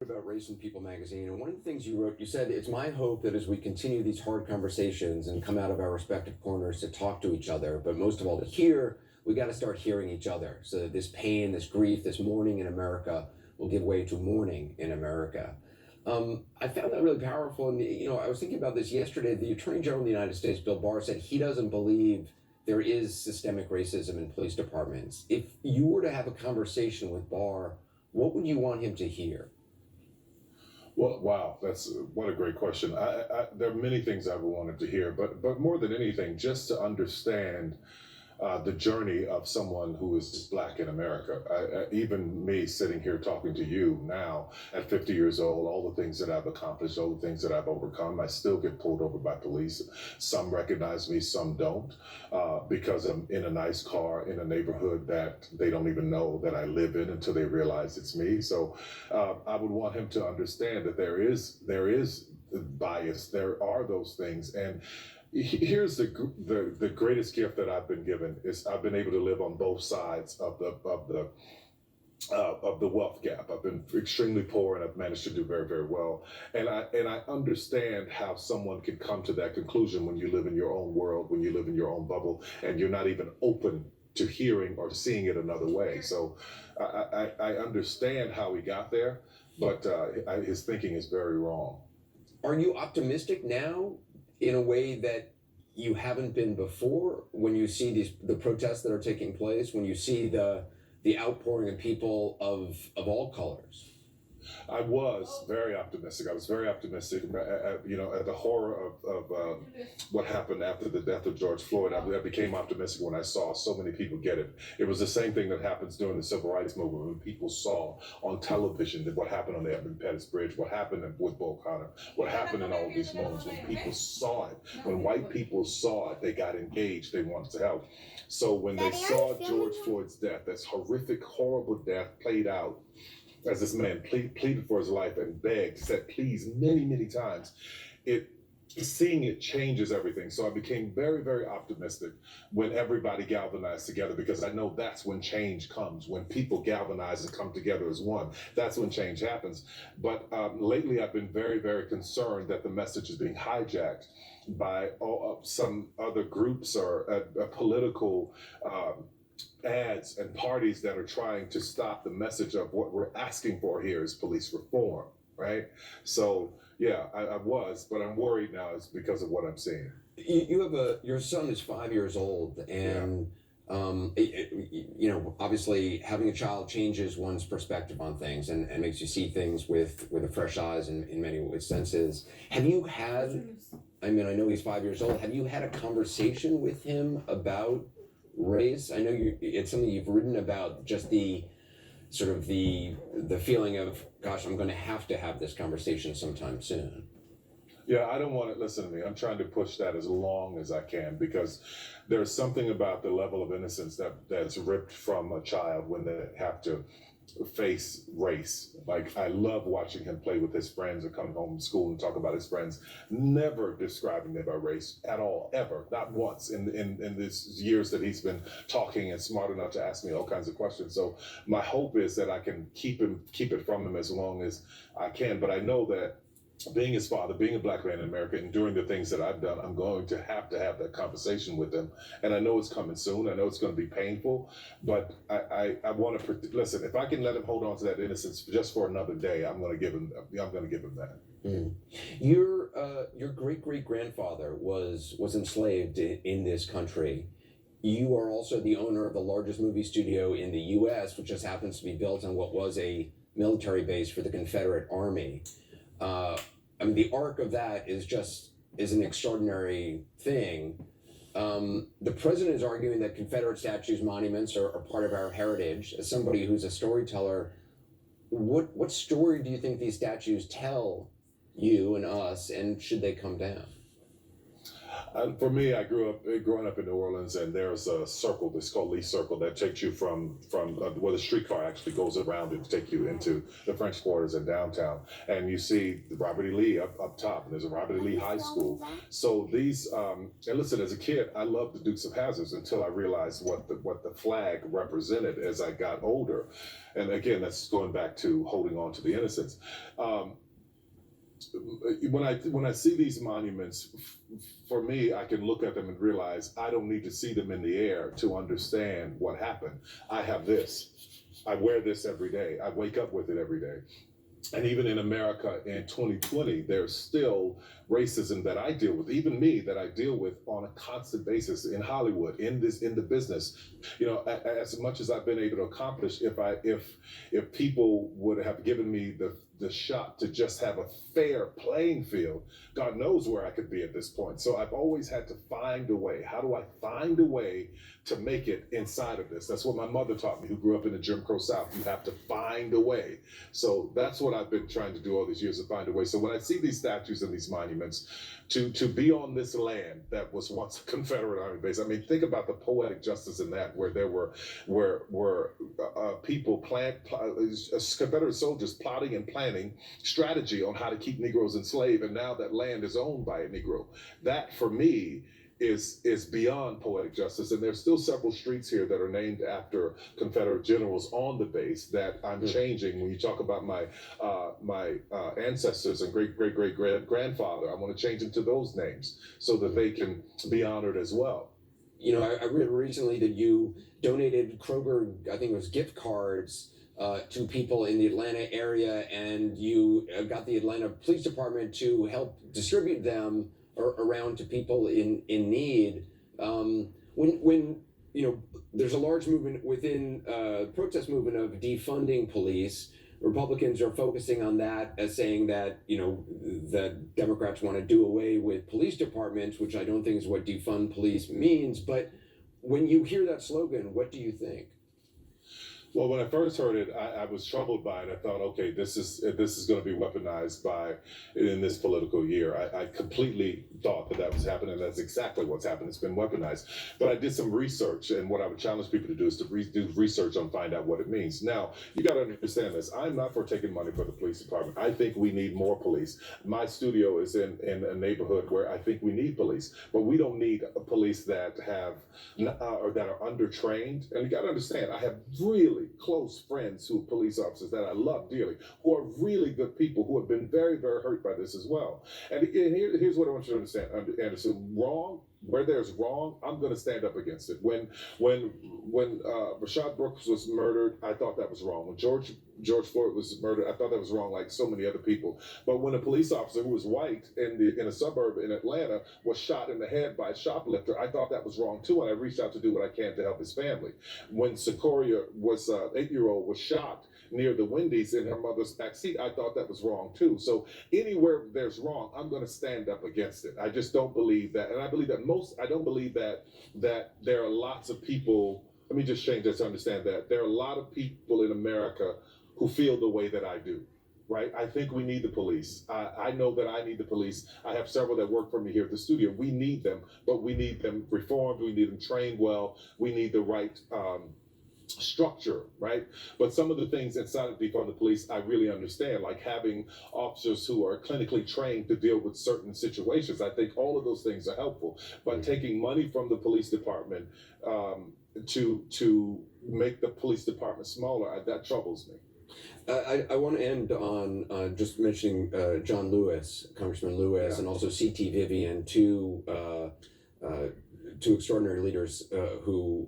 About Race and People magazine, and one of the things you wrote, you said, it's my hope that as we continue these hard conversations and come out of our respective corners to talk to each other, but most of all to hear, we got to start hearing each other so that this pain, this grief, this mourning in America will give way to mourning in America. I found that really powerful. And, I was thinking about this yesterday. The Attorney General of the United States, Bill Barr, said he doesn't believe there is systemic racism in police departments. If you were to have a conversation with Barr, what would you want him to hear? Well, wow, that's what a great question. There are many things I would want him to hear, but more than anything, just to understand the journey of someone who is black in America. Even me sitting here talking to you now at 50 years old, all the things that I've accomplished, all the things that I've overcome, I still get pulled over by police. Some recognize me, some don't, because I'm in a nice car in a neighborhood that they don't even know that I live in until they realize it's me. So I would want him to understand that there is bias, there are those things, and here's the greatest gift that I've been given is I've been able to live on both sides of the wealth gap. I've been extremely poor and I've managed to do very, very well. And I understand how someone can come to that conclusion when you live in your own world, when you live in your own bubble, and you're not even open to hearing or seeing it another way. So I understand how he got there, but his thinking is very wrong. Are you optimistic now in a way that you haven't been before when you see the protests that are taking place, when you see the outpouring of people of all colors? I was very optimistic. I was very optimistic, at the horror of what happened after the death of George Floyd. I became optimistic when I saw so many people get it. It was the same thing that happens during the Civil Rights Movement when people saw on television that what happened on the Edmund Pettus Bridge, what happened with Bull Connor, what happened in all these moments when people saw it. When white people saw it, they got engaged. They wanted to help. So when they saw George Floyd's death, this horrific, horrible death played out as this man pleaded for his life and begged, said please many, many times, it seeing it changes everything. So I became very, very optimistic when everybody galvanized together, because I know that's when change comes. When people galvanize and come together as one, that's when change happens. But lately I've been very, very concerned that the message is being hijacked by some other groups or political ads and parties that are trying to stop the message of what we're asking for here is police reform, right? So yeah, I was, but I'm worried now is because of what I'm seeing. You have your son is 5 years old, and obviously having a child changes one's perspective on things and makes you see things with a fresh eyes in many senses. Have you had? I mean, I know he's 5 years old. Have you had a conversation with him about race? I know it's something you've written about, just the sort of the feeling of, gosh, I'm going to have this conversation sometime soon. Yeah, I don't want to listen to me. I'm trying to push that as long as I can, because there's something about the level of innocence that's ripped from a child when they have to face race. Like, I love watching him play with his friends or come home from school and talk about his friends, never describing them by race at all, ever, not once in these years that he's been talking and smart enough to ask me all kinds of questions. So my hope is that I can keep it from him as long as I can. But I know that being his father, being a black man in America, and doing the things that I've done, I'm going to have that conversation with him. And I know it's coming soon. I know it's going to be painful, but I want to listen. If I can let him hold on to that innocence just for another day, I'm going to give him that. Mm. Your great grandfather was enslaved in this country. You are also the owner of the largest movie studio in the U.S., which just happens to be built on what was a military base for the Confederate Army. I mean, the arc of that is an extraordinary thing. The president is arguing that Confederate statues, monuments are part of our heritage. As somebody who's a storyteller, what story do you think these statues tell you and us, and should they come down? For me, I growing up in New Orleans, and there's a circle that's called Lee Circle that takes you from where the streetcar actually goes around it to take you into the French Quarters in downtown, and you see Robert E. Lee up top, and there's a Robert E. Lee High School. So these, and listen, as a kid, I loved the Dukes of Hazzards until I realized what the flag represented as I got older, and again, that's going back to holding on to the innocence. When I see these monuments, for me, I can look at them and realize I don't need to see them in the air to understand what happened. I have this. I wear this every day. I wake up with it every day. And even in America in 2020, there's still racism that I deal with, even me, that I deal with on a constant basis in Hollywood, in the business. You know, as much as I've been able to accomplish, if people would have given me the shot to just have a fair playing field, God knows where I could be at this point. So I've always had to find a way. How do I find a way to make it inside of this? That's what my mother taught me, who grew up in the Jim Crow South. You have to find a way. So that's what I've been trying to do all these years, to find a way. So when I see these statues and these monuments, to be on this land that was once a Confederate Army base. I mean, think about the poetic justice in that, where there were people Confederate soldiers plotting and planning strategy on how to keep Negroes enslaved, and now that land is owned by a Negro. That, for me, is beyond poetic justice, and there's still several streets here that are named after Confederate generals on the base that I'm changing. When you talk about my ancestors and great grandfather, I want to change them to those names so that they can be honored as well. You know, I read recently that you donated Kroger, I think it was gift cards, to people in the Atlanta area, and you got the Atlanta Police Department to help distribute them around to people in need. When you know, there's a large movement within protest movement of defunding police. Republicans are focusing on that as saying that, you know, that Democrats want to do away with police departments, which I don't think is what defund police means. But when you hear that slogan, what do you think? Well, when I first heard it, I was troubled by it. I thought, okay, this is going to be weaponized in this political year. I completely thought that was happening. That's exactly what's happened. It's been weaponized. But I did some research, and what I would challenge people to do is to do research and find out what it means. Now, you got to understand this. I'm not for taking money from the police department. I think we need more police. My studio is in a neighborhood where I think we need police, but we don't need a police that or that are undertrained. And you got to understand, I have really close friends who are police officers that I love dearly, who are really good people, who have been very, very hurt by this as well. And here's what I want you to understand, Anderson. Wrong, where there's wrong, I'm going to stand up against it. When Rayshard Brooks was murdered, I thought that was wrong. When George Floyd was murdered, I thought that was wrong, like so many other people. But when a police officer who was white in a suburb in Atlanta was shot in the head by a shoplifter, I thought that was wrong too, and I reached out to do what I can to help his family. When Sequoia was 8-year-old was shot near the Wendy's in her mother's backseat, I thought that was wrong too. So anywhere there's wrong, I'm going to stand up against it. I just don't believe that, and I believe that I don't believe that there are lots of people. Let me just change that to understand that there are a lot of people in America who feel the way that I do. Right? I think we need the police. I know that I need the police. I have several that work for me here at the studio. We need them, but we need them reformed. We need them trained well. We need the right structure, right? But some of the things inside of defund the police, I really understand, like having officers who are clinically trained to deal with certain situations. I think all of those things are helpful. But taking money from the police department to make the police department smaller, that troubles me. I want to end on just mentioning John Lewis, Congressman Lewis, Yeah. and also C.T. Vivian, two extraordinary leaders who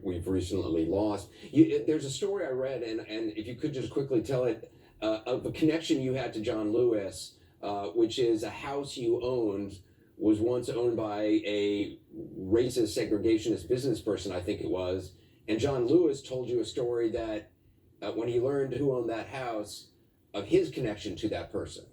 we've recently lost. There's a story I read, and if you could just quickly tell it, of a connection you had to John Lewis, which is a house you owned was once owned by a racist segregationist business person, I think it was, and John Lewis told you a story that when he learned who owned that house, of his connection to that person.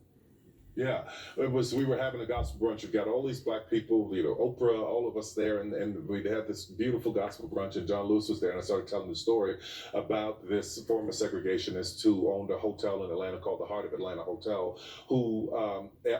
Yeah, it was. We were having a gospel brunch. We've got all these black people, Oprah, all of us there, and we had this beautiful gospel brunch. And John Lewis was there, and I started telling the story about this former segregationist who owned a hotel in Atlanta called the Heart of Atlanta Hotel, who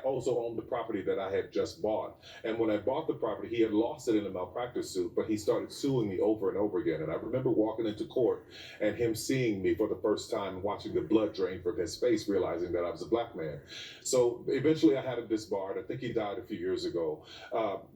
also owned the property that I had just bought. And when I bought the property, he had lost it in a malpractice suit, but he started suing me over and over again. And I remember walking into court and him seeing me for the first time, watching the blood drain from his face, realizing that I was a black man. So eventually I had him disbarred. I think he died a few years ago.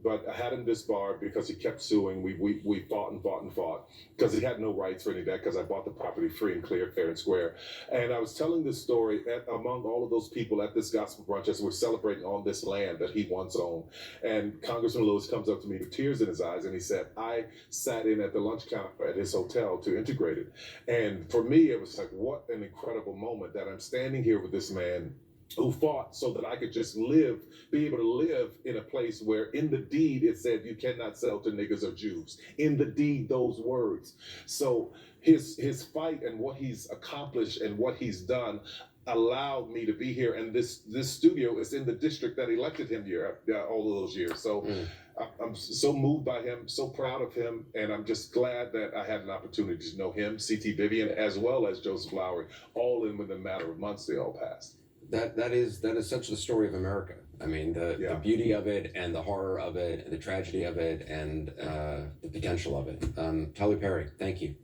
But I had him disbarred because he kept suing. We fought and fought and fought because he had no rights for any of that because I bought the property free and clear, fair and square. And I was telling this story among all of those people at this gospel brunch as we're celebrating on this land that he once owned. And Congressman Lewis comes up to me with tears in his eyes and he said, I sat in at the lunch counter at his hotel to integrate it. And for me, it was like, what an incredible moment that I'm standing here with this man who fought so that I could just live, be able to live in a place where in the deed it said you cannot sell to niggers or Jews. In the deed, those words. So his fight and what he's accomplished and what he's done allowed me to be here. And this studio is in the district that elected him here all of those years. So I'm so moved by him, so proud of him, and I'm just glad that I had an opportunity to know him, C.T. Vivian, as well as Joseph Lowery, all in within a matter of months. They all passed. That is such the story of America. I mean, the beauty of it and the horror of it, and the tragedy of it, and the potential of it. Tyler Perry, thank you.